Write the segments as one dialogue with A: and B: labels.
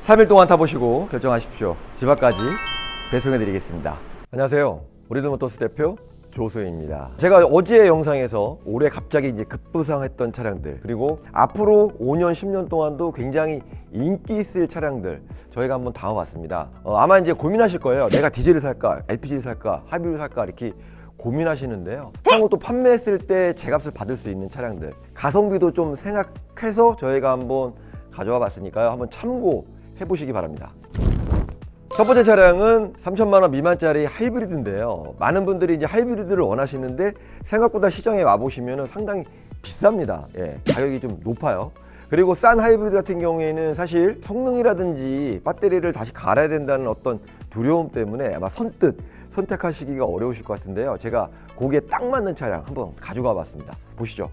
A: 3일 동안 타보시고 결정하십시오. 집 앞까지 배송해 드리겠습니다. 안녕하세요. 우리들모터스 대표 조소희입니다. 제가 어제 영상에서 올해 갑자기 이제 급부상했던 차량들, 그리고 앞으로 5년 10년 동안도 굉장히 인기 있을 차량들 저희가 한번 담아봤습니다. 아마 이제 고민하실 거예요. 내가 디젤을 살까 LPG를 살까 하이브리드를 살까 이렇게 고민하시는데요. 향후 또 판매했을 때 제값을 받을 수 있는 차량들, 가성비도 좀 생각해서 저희가 한번 가져와 봤으니까요. 한번 참고해 보시기 바랍니다. 첫 번째 차량은 3천만 원 미만짜리 하이브리드인데요. 많은 분들이 이제 하이브리드를 원하시는데 생각보다 시장에 와보시면 상당히 비쌉니다. 가격이 좀 높아요. 그리고 싼 하이브리드 같은 경우에는 사실 성능이라든지 배터리를 다시 갈아야 된다는 어떤 두려움 때문에 아마 선뜻 선택하시기가 어려우실 것 같은데요. 제가 거기에 딱 맞는 차량 한번 가져가 봤습니다. 보시죠.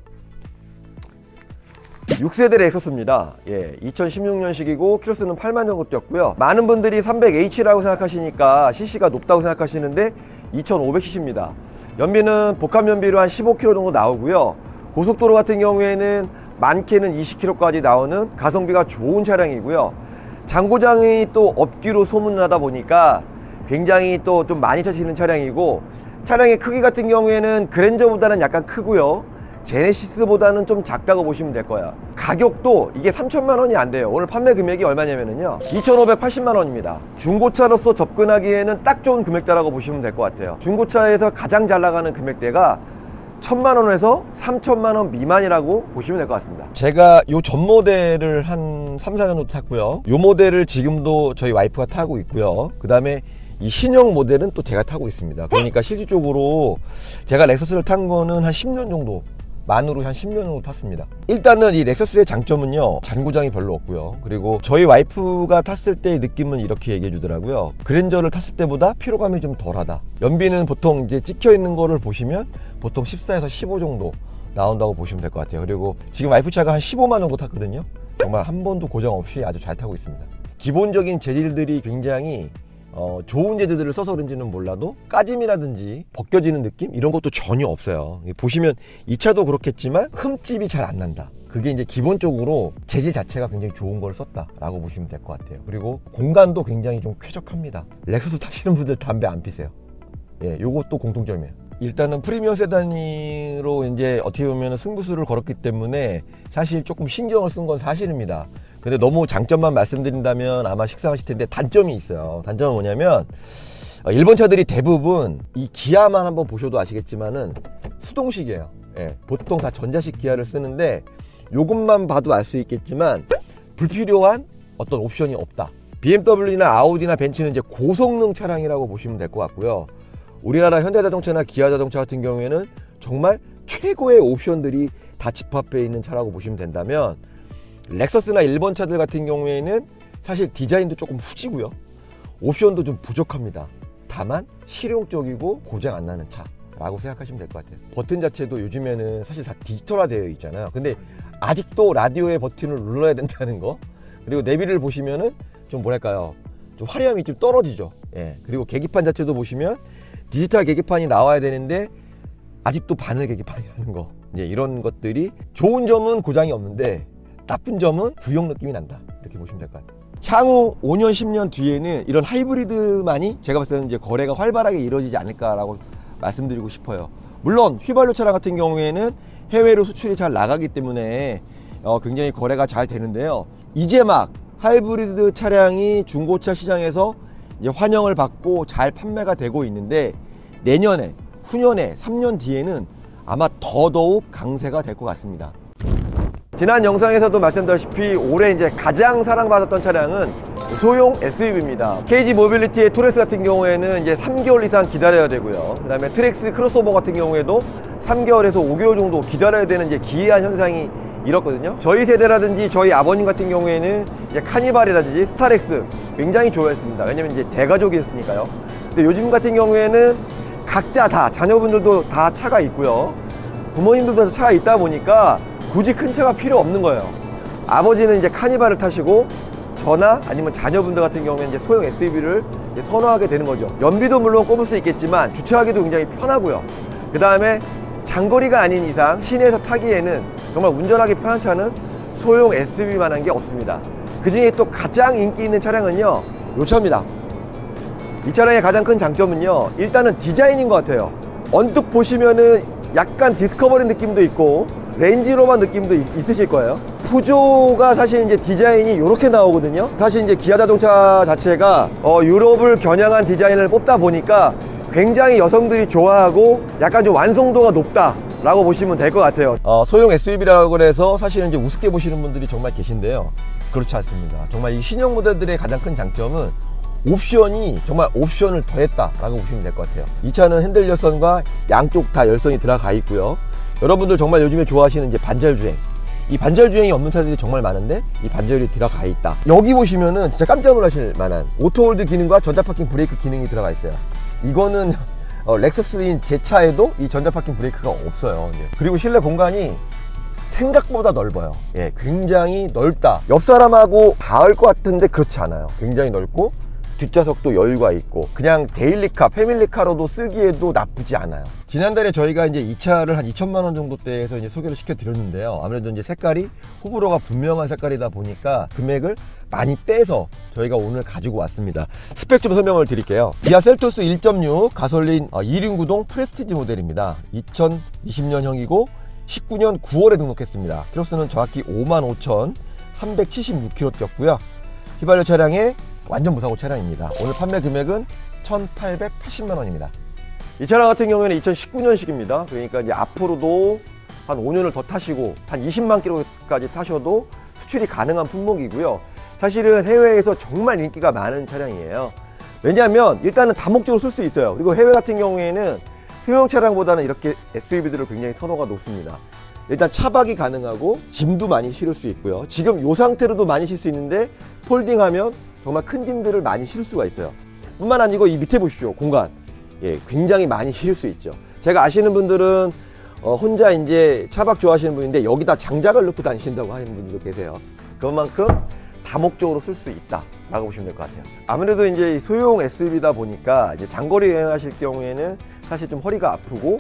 A: 6세대 렉서스입니다. 2016년식이고 키로수는 8만 정도 뛰었고요. 많은 분들이 300H라고 생각하시니까 CC가 높다고 생각하시는데 2500cc입니다. 연비는 복합 연비로 한 15km 정도 나오고요. 고속도로 같은 경우에는 많게는 20km까지 나오는 가성비가 좋은 차량이고요. 장고장이 또 없기로 소문나다 보니까 굉장히 또 좀 많이 타시는 차량이고, 차량의 크기 같은 경우에는 그랜저보다는 약간 크고요. 제네시스보다는 좀 작다고 보시면 될 거야. 가격도 이게 3천만 원이 안 돼요. 오늘 판매 금액이 얼마냐면요 2,580만 원입니다. 중고차로서 접근하기에는 딱 좋은 금액대라고 보시면 될 것 같아요. 중고차에서 가장 잘 나가는 금액대가 1,000만 원에서 3천만 원 미만이라고 보시면 될 것 같습니다. 제가 요 전 모델을 한 3, 4년 정도 탔고요. 요 모델을 지금도 저희 와이프가 타고 있고요. 그 다음에 이 신형 모델은 또 제가 타고 있습니다. 그러니까 실질적으로 제가 렉서스를 탄 거는 한 10년 정도, 만으로 한 10년 정도 탔습니다. 일단은 이 렉서스의 장점은요, 잔고장이 별로 없고요. 그리고 저희 와이프가 탔을 때의 느낌은 이렇게 얘기해 주더라고요. 그랜저를 탔을 때보다 피로감이 좀 덜하다. 연비는 보통 이제 찍혀 있는 거를 보시면 보통 14에서 15 정도 나온다고 보시면 될 것 같아요. 그리고 지금 와이프 차가 한 15만 정도 탔거든요. 정말 한 번도 고장 없이 아주 잘 타고 있습니다. 기본적인 재질들이 굉장히 좋은 재질들을 써서 그런지는 몰라도 까짐이라든지 벗겨지는 느낌 이런 것도 전혀 없어요. 보시면 이 차도 그렇겠지만 흠집이 잘 안 난다. 그게 이제 기본적으로 재질 자체가 굉장히 좋은 걸 썼다 라고 보시면 될 것 같아요. 그리고 공간도 굉장히 좀 쾌적합니다. 렉서스 타시는 분들 담배 안 피세요. 요것도 공통점이에요. 일단은 프리미엄 세단으로 이제 어떻게 보면 승부수를 걸었기 때문에 사실 조금 신경을 쓴 건 사실입니다. 근데 너무 장점만 말씀드린다면 아마 식상하실 텐데 단점이 있어요. 단점은 뭐냐면 일본 차들이 대부분 이 기아만 한번 보셔도 아시겠지만은 수동식이에요. 보통 다 전자식 기아를 쓰는데 요것만 봐도 알 수 있겠지만 불필요한 어떤 옵션이 없다. BMW나 아우디나 벤츠는 이제 고성능 차량이라고 보시면 될 것 같고요. 우리나라 현대자동차나 기아자동차 같은 경우에는 정말 최고의 옵션들이 다 집합해 있는 차라고 보시면 된다면, 렉서스나 일본 차들 같은 경우에는 사실 디자인도 조금 후지고요. 옵션도 좀 부족합니다. 다만 실용적이고 고장 안 나는 차라고 생각하시면 될 것 같아요. 버튼 자체도 요즘에는 사실 다 디지털화 되어 있잖아요. 근데 아직도 라디오의 버튼을 눌러야 된다는 거, 그리고 내비를 보시면은 좀 뭐랄까요, 좀 화려함이 좀 떨어지죠. 그리고 계기판 자체도 보시면 디지털 계기판이 나와야 되는데 아직도 바늘 계기판이라는 거, 이런 것들이 좋은 점은 고장이 없는데 나쁜 점은 구형 느낌이 난다, 이렇게 보시면 될 것 같아요. 향후 5년 10년 뒤에는 이런 하이브리드만이 제가 봤을 때는 이제 거래가 활발하게 이루어지지 않을까라고 말씀드리고 싶어요. 물론 휘발유 차량 같은 경우에는 해외로 수출이 잘 나가기 때문에 굉장히 거래가 잘 되는데요. 이제 막 하이브리드 차량이 중고차 시장에서 이제 환영을 받고 잘 판매가 되고 있는데, 내년에, 후년에, 3년 뒤에는 아마 더더욱 강세가 될 것 같습니다. 지난 영상에서도 말씀드렸다시피 올해 이제 가장 사랑받았던 차량은 소형 SUV입니다. KG 모빌리티의 토레스 같은 경우에는 이제 3개월 이상 기다려야 되고요. 그 다음에 트랙스 크로스오버 같은 경우에도 3개월에서 5개월 정도 기다려야 되는 이제 기이한 현상이 이렇거든요. 저희 세대라든지 저희 아버님 같은 경우에는 이제 카니발이라든지 스타렉스 굉장히 좋아했습니다. 왜냐면 이제 대가족이었으니까요. 근데 요즘 같은 경우에는 각자 다, 자녀분들도 다 차가 있고요. 부모님들도 다 차가 있다 보니까 굳이 큰 차가 필요 없는 거예요. 아버지는 이제 카니발을 타시고 저나 아니면 자녀분들 같은 경우에는 이제 소형 SUV를 이제 선호하게 되는 거죠. 연비도 물론 꼽을 수 있겠지만 주차하기도 굉장히 편하고요. 그 다음에 장거리가 아닌 이상 시내에서 타기에는 정말 운전하기 편한 차는 소형 SUV만한 게 없습니다. 그 중에 또 가장 인기 있는 차량은요, 이 차입니다. 이 차량의 가장 큰 장점은요, 일단은 디자인인 것 같아요. 언뜻 보시면은 약간 디스커버리 느낌도 있고 렌지로버 느낌도 있으실 거예요. 푸조가 사실 이제 디자인이 이렇게 나오거든요. 사실 이제 기아 자동차 자체가 유럽을 겨냥한 디자인을 뽑다 보니까 굉장히 여성들이 좋아하고 약간 좀 완성도가 높다 라고 보시면 될 것 같아요. 소형 SUV라고 해서 사실은 이제 우습게 보시는 분들이 정말 계신데요, 그렇지 않습니다. 정말 이 신형 모델들의 가장 큰 장점은 옵션이 정말 옵션을 더했다 라고 보시면 될 것 같아요. 이 차는 핸들 열선과 양쪽 다 열선이 들어가 있고요. 여러분들 정말 요즘에 좋아하시는 이제 반절 주행, 이 반절 주행이 없는 차들이 정말 많은데 이 반절이 들어가 있다. 여기 보시면은 진짜 깜짝 놀라실 만한 오토홀드 기능과 전자파킹 브레이크 기능이 들어가 있어요. 이거는 렉서스인 제 차에도 이 전자파킹 브레이크가 없어요. 그리고 실내 공간이 생각보다 넓어요. 예, 굉장히 넓다. 옆 사람하고 닿을 것 같은데 그렇지 않아요. 굉장히 넓고 뒷좌석도 여유가 있고 그냥 데일리카, 패밀리카로도 쓰기에도 나쁘지 않아요. 지난달에 저희가 이제 이 차를 한 2천만 원 정도대에서 이제 소개를 시켜드렸는데요. 아무래도 이제 색깔이 호불호가 분명한 색깔이다 보니까 금액을 많이 떼서 저희가 오늘 가지고 왔습니다. 스펙 좀 설명을 드릴게요. 기아 셀토스 1.6 가솔린 2륜구동 프레스티지 모델입니다. 2020년형이고 19년 9월에 등록했습니다. 키로수는 정확히 55,376km 뛰었고요. 휘발유 차량의 완전 무사고 차량입니다. 오늘 판매 금액은 1,880만 원입니다. 이 차량 같은 경우에는 2019년식입니다. 그러니까 이제 앞으로도 한 5년을 더 타시고 한 20만 킬로까지 타셔도 수출이 가능한 품목이고요. 사실은 해외에서 정말 인기가 많은 차량이에요. 왜냐하면 일단은 다목적으로 쓸 수 있어요. 그리고 해외 같은 경우에는 승용 차량보다는 이렇게 SUV들을 굉장히 선호가 높습니다. 일단 차박이 가능하고 짐도 많이 실을 수 있고요. 지금 이 상태로도 많이 실 수 있는데 폴딩하면 정말 큰 짐들을 많이 실을 수가 있어요. 뿐만 아니고 이 밑에 보십시오. 공간. 예, 굉장히 많이 실을 수 있죠. 제가 아시는 분들은 혼자 이제 차박 좋아하시는 분인데 여기다 장작을 넣고 다니신다고 하는 분들도 계세요. 그만큼 다목적으로 쓸 수 있다 라고 보시면 될 것 같아요. 아무래도 이제 소형 SUV다 보니까 이제 장거리 여행하실 경우에는 사실 좀 허리가 아프고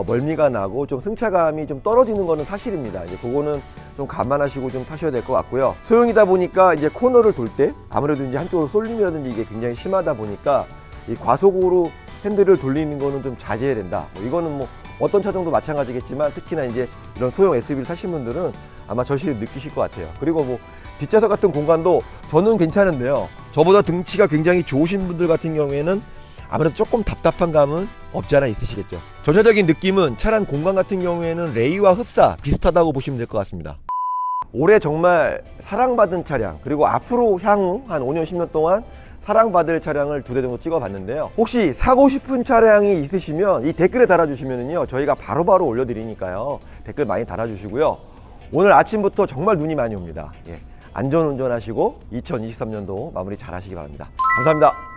A: 멀미가 나고 좀 승차감이 좀 떨어지는 거는 사실입니다. 이제 그거는 좀 감안하시고 좀 타셔야 될 것 같고요. 소형이다 보니까 이제 코너를 돌 때 아무래도 이제 한쪽으로 쏠림이라든지 이게 굉장히 심하다 보니까 이 과속으로 핸들을 돌리는 거는 좀 자제해야 된다. 이거는 뭐 어떤 차종도 마찬가지겠지만 특히나 이제 이런 소형 SUV를 타신 분들은 아마 절실히 느끼실 것 같아요. 그리고 뭐 뒷좌석 같은 공간도 저는 괜찮은데요. 저보다 등치가 굉장히 좋으신 분들 같은 경우에는 아무래도 조금 답답한 감은 없지 않아 있으시겠죠. 전체적인 느낌은 차량 공간 같은 경우에는 레이와 흡사 비슷하다고 보시면 될 것 같습니다. 올해 정말 사랑받은 차량, 그리고 앞으로 향후 한 5년 10년 동안 사랑받을 차량을 2대 정도 찍어봤는데요. 혹시 사고 싶은 차량이 있으시면 이 댓글에 달아주시면요 저희가 바로바로 올려드리니까요. 댓글 많이 달아주시고요. 오늘 아침부터 정말 눈이 많이 옵니다. 예, 안전운전하시고 2023년도 마무리 잘 하시기 바랍니다. 감사합니다.